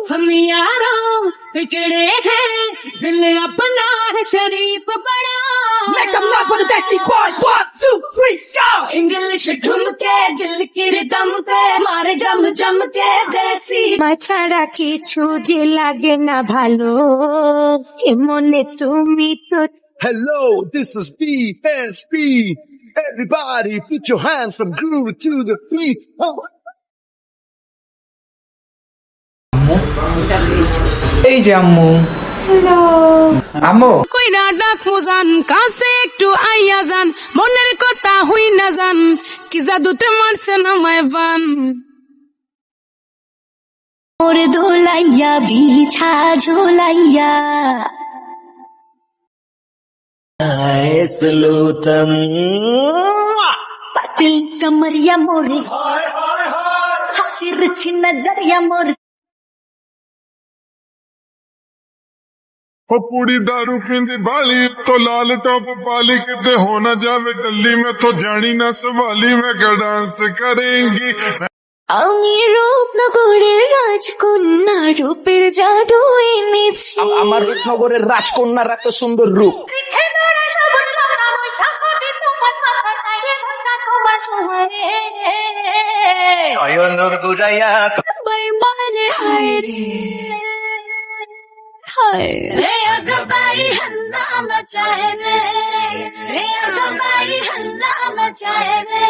हम यारों बिगड़े हैं, दिल अपना है शरीफ बड़ा। Make some noise for the Backstreet Boys. 1, 2, 3, go! English ढूंढके दिल की रिदम पे मारे जम जम के देसी ছাড়া কিছু যে লাগে না ভালো এ মনে তুমি তো Hello, this is BSB. Everybody, put your hands from groove to the beat. Oh. এই যে আম্মু। আম্মু কইরা ডাকমু জান কাছে একটু আইয়া যান মনের কথা হই না জান কি জাদুতে মারছে না মায় বান ওর দোলাইয়া বিছা ঝোলাইয়া পাতিল কমরিয়া মোরে তিরছি নজরিয়া মোরে पूरी दारू पींदी बाली तो लाल टॉप पाली किते हो ना जावे डल्ली में तो जानी ना संभाली में क्या डांस करेंगी। আমি রূপনগরের রাজকন্যা রূপের জাদু এনেছি আমার রূপনগরের রাজকন্যার এত সুন্দর রূপ। নয়নের বুড়াইয়া বেইমানে হায় রে হায় রে আগবাই হল্লা মচায় রে রে আগবাই হল্লা মচায় রে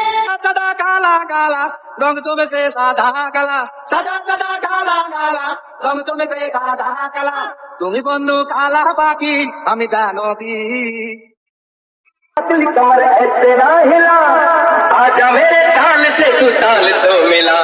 সাদা কালা কালা রং তুমি কে সাদা কালা সাদা সাদা কালা কালা রং তুমি কে সাদা কালা তুমি বন্ধু কালা পাখি আমি জানবি कमर ऐसे ना हिला आजा मेरे ताल से तू ताल तो मिला